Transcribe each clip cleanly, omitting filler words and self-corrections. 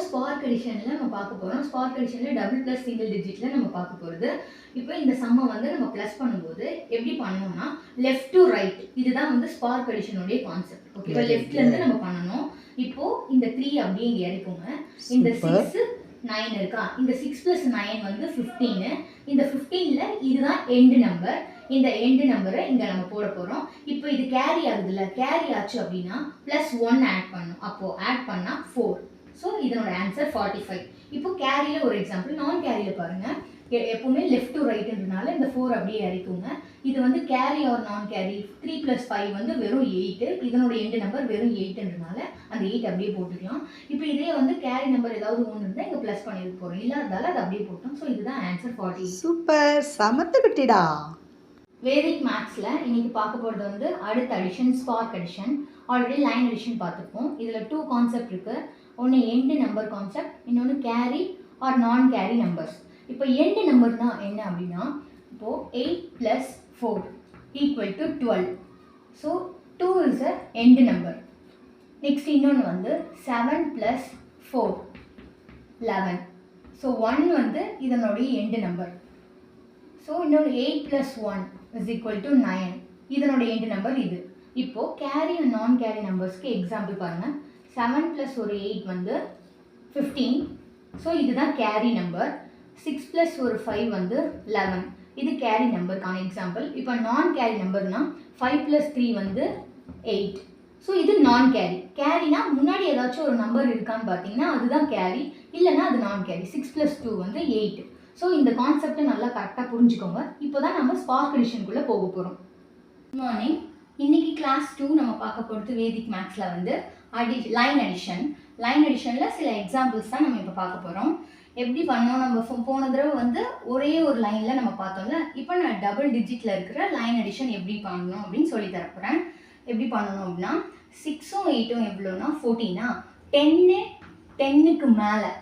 Spark அடிஷனில் நம்ம பார்க்க போகிறோம். ஸ்பார்க் அடிஷனில் டபுள் ப்ளஸ் சிங்கிள் டிஜிட்டில் நம்ம பார்க்க போகிறது. இப்போ இந்த சம்மை வந்து நம்ம ப்ளஸ் பண்ணும்போது எப்படி பண்ணணும்னா லெஃப்ட் டு ரைட், இதுதான் வந்து ஸ்பார்க் அடிஷனுடைய கான்செப்ட். ஓகேவா? லெஃப்ட்லேருந்து நம்ம பண்ணணும். இப்போ இந்த 3 அப்படியே இங்கே இறக்குங்க. இந்த 6 9 இருக்கா, இந்த 6 + 9 வந்து 15. இந்த 15ல இதுதான் எண்டு நம்பர். இந்த எண்டு நம்பரை இங்கே நம்ம போட போகிறோம். இப்போ இது கேரி ஆகுதுல்ல, கேரி ஆச்சு அப்படின்னா +1 ஆட் பண்ணணும். அப்போது ஆட் பண்ணால் 4. ஸோ இதனோட ஆன்சர் 45. இப்போ கேரியில் ஒரு எக்ஸாம்பிள், நான் கேரியில் பாருங்கள். எப்பவுமே லெஃப்ட் டு ரைட்டுன்றதுனால இந்த 4 அப்படியே இறக்குங்க. இது வந்து கேரி ஆர் நான் கேரி, 3 + 5 வந்து வெறும் 8. இதனோட எண்டு நம்பர் வெறும் 8ன்றதுனால அந்த 8 அப்படியே போட்டுக்கலாம். இப்போ இதே வந்து கேரி நம்பர் ஏதாவது ஒன்று இருந்தால் இங்கே ப்ளஸ் பண்ணிட்டு போகிறோம், இல்லாததால அதை அப்படியே போட்டோம். ஸோ இதுதான் ஆன்சர் 40. சூப்பர், சமத்துக்கிட்டிடா. வேதிக் மேத்ஸில் இன்னைக்கு பார்க்க போகிறது வந்து அடுத்த addition, spark addition. Already line addition பார்த்துருப்போம். இதில் 2 கான்செப்ட் இருக்குது. ஒன்று எண்டு நம்பர் கான்செப்ட், இன்னொன்று கேரி ஆர் நான் கேரி நம்பர்ஸ். இப்போ எண்டு நம்பர்னா என்ன அப்படின்னா, இப்போது 8 + 4 = 12. So 2 is a end number. Next இன்னொன்று வந்து 7 + 4 11. ஸோ 1 வந்து இதனுடைய எண்டு நம்பர். ஸோ இன்னொன்று 8 + 1 = 9. இதனுடைய எண்டு நம்பர் இது. இப்போது கேரி அண்ட் நான் கேரி நம்பர்ஸ்க்கு எக்ஸாம்பிள் பாருங்கள். 7 + ஒரு 8 வந்து 15. ஸோ இதுதான் கேரி நம்பர். 6 + ஒரு 5 வந்து 11. இது கேரி நம்பருக்கான எக்ஸாம்பிள். இப்போ நான் கேரி நம்பர்னா 5 + 3 வந்து 8. ஸோ இது நான் கேரி. கேரினா முன்னாடி ஏதாச்சும் ஒரு நம்பர் இருக்கான்னு பார்த்தீங்கன்னா அதுதான் கேரி, இல்லைன்னா அது நான் கேரி. 6 + 2 வந்து 8. ஸோ இந்த கான்செப்டை நல்லா கரெக்டாக புரிஞ்சுக்கோங்க. இப்போ தான் நம்ம ஸ்பார்க் அடிஷனுக்குள்ளே போக போகிறோம். Good morning. இன்னைக்கு கிளாஸ் 2 நம்ம பார்க்க போகிறது வேதிக் மேத்ஸில் வந்து லைன் அடிஷன். லைன் அடிஷனில் சில எக்ஸாம்பிள்ஸ் தான் நம்ம இப்போ பார்க்க போகிறோம். எப்படி பண்ணோம், நம்ம போன தடவை வந்து ஒரே ஒரு லைனில் நம்ம பார்த்தோம்ல. இப்போ நான் டபுள் டிஜிட்டில் இருக்கிற லைன் அடிஷன் எப்படி பண்ணணும் அப்படின்னு சொல்லி தரப்போகிறேன். எப்படி பண்ணணும் அப்படின்னா 6ம் 8ம் எவ்வளோனா 14. 10க்கு மேலே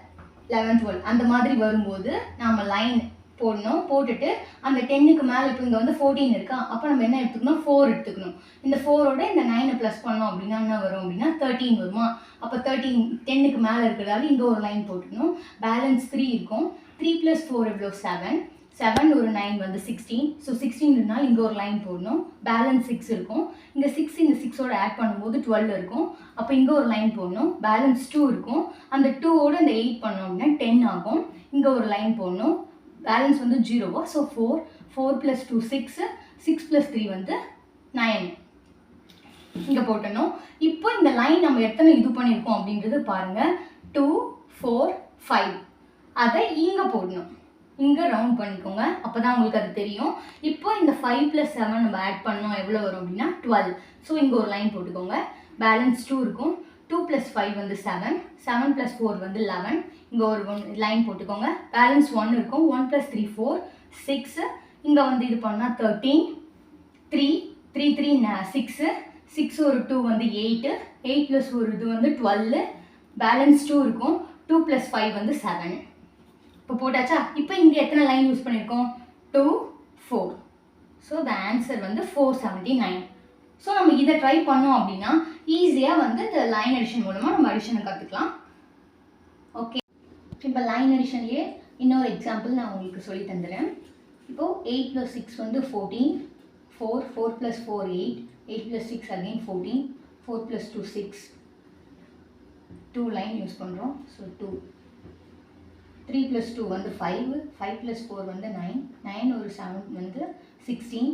11 12 அந்த மாதிரி வரும்போது நாம் லைன் போடணும். போட்டுட்டு அந்த 10க்கு மேலே, இப்போ இங்கே வந்து 14 இருக்கா, அப்போ நம்ம என்ன எடுத்துக்கணும், 4 எடுத்துக்கணும். இந்த 4ஓட இந்த 9 ப்ளஸ் பண்ணோம் அப்படின்னா என்ன வரும் அப்படின்னா 13 வருமா. அப்போ 13 10க்கு மேலே இருக்கிறதால இங்கே ஒரு லைன் போட்டுக்கணும். பேலன்ஸ் 3 இருக்கும். 3 + 4 எவ்வளோ 7. 7 ஒரு 9 வந்து 16. ஸோ 16னால இங்கே ஒரு லைன் போடணும். பேலன்ஸ் 6 இருக்கும். இங்கே 6 இந்த 6ஓட ஆட் பண்ணும்போது 12 இருக்கும். அப்போ இங்கே ஒரு லைன் போடணும். பேலன்ஸ் 2 இருக்கும். அந்த 2ஓட இந்த 8 பண்ணோம் அப்படின்னா 10 ஆகும். இங்கே ஒரு லைன் போடணும். பேலன்ஸ் வந்து 0. ஸோ 4 + 2 6. 6 + 3 வந்து 9 இங்கே போட்டணும். இப்போ இந்த லைன் நம்ம எத்தனை இது பண்ணியிருக்கோம் அப்படின்றது பாருங்கள். 2 4 5 அதை இங்கே போடணும். இங்கே ரவுண்ட் பண்ணிக்கோங்க, அப்போ தான் உங்களுக்கு அது தெரியும். இப்போ இந்த 5 + 7 நம்ம ஆட் பண்ணோம் எவ்வளோ வரும் அப்படின்னா 12. ஸோ இங்கே ஒரு லைன் போட்டுக்கோங்க. பேலன்ஸ் 2 இருக்கும். 2 + 5 வந்து 7. 7 + 4 வந்து 11. இங்கே ஒரு லைன் போட்டுக்கோங்க. பேலன்ஸ் 1 இருக்கும். 1 + 3 4 6. இங்கே வந்து இது பண்ணால் 13. 3 3 3 6. 6 ஒரு 2 வந்து 8. 8 + ஒரு இது வந்து 12. பேலன்ஸ் 2 இருக்கும். 2 + 5 வந்து 7. இப்போ போட்டாச்சா. இப்போ இங்கே எத்தனை லைன் யூஸ் பண்ணியிருக்கோம், 2 4. ஸோ த ஆன்சர் வந்து 479. ஸோ நம்ம இதை ட்ரை பண்ணோம் அப்படின்னா ஈஸியாக வந்து இந்த லைன் அடிஷன் மூலமாக நம்ம அடிஷனை கற்றுக்கலாம். ஓகே, இப்போ லைன் அடிஷன்லேயே இன்னொரு எக்ஸாம்பிள் நான் உங்களுக்கு சொல்லி தந்துடுறேன். இப்போது 8 + 6 வந்து 14. 4 4 + 4 8. 8 + 6 again 14. 4 + 2 6. 2 லைன் யூஸ் பண்ணுறோம். ஸோ 2. 3 + 2 வந்து 5. 5 + 4 வந்து 9. 9 ஒரு 7 வந்து 16.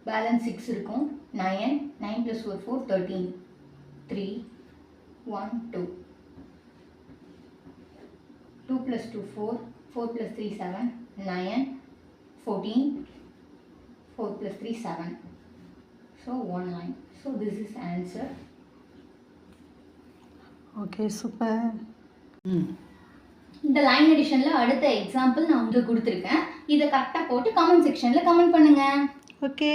பேலன்ஸ் 6 இருக்கும். 9 9 + ஒரு 4 13. 3 1 2. 2 + 2 4. 4 + 3 7. 9 14. 4 + 3 7. So 1 line. So this is the answer. Okay, super. இந்த லைன் அடிஷனில் அடுத்த எக்ஸாம்பிள் நான் உங்களுக்கு கொடுத்துருக்கேன். இதை கரெக்டாக போட்டு கமெண்ட் செக்ஷனில் கமெண்ட் பண்ணுங்கள். ஓகே.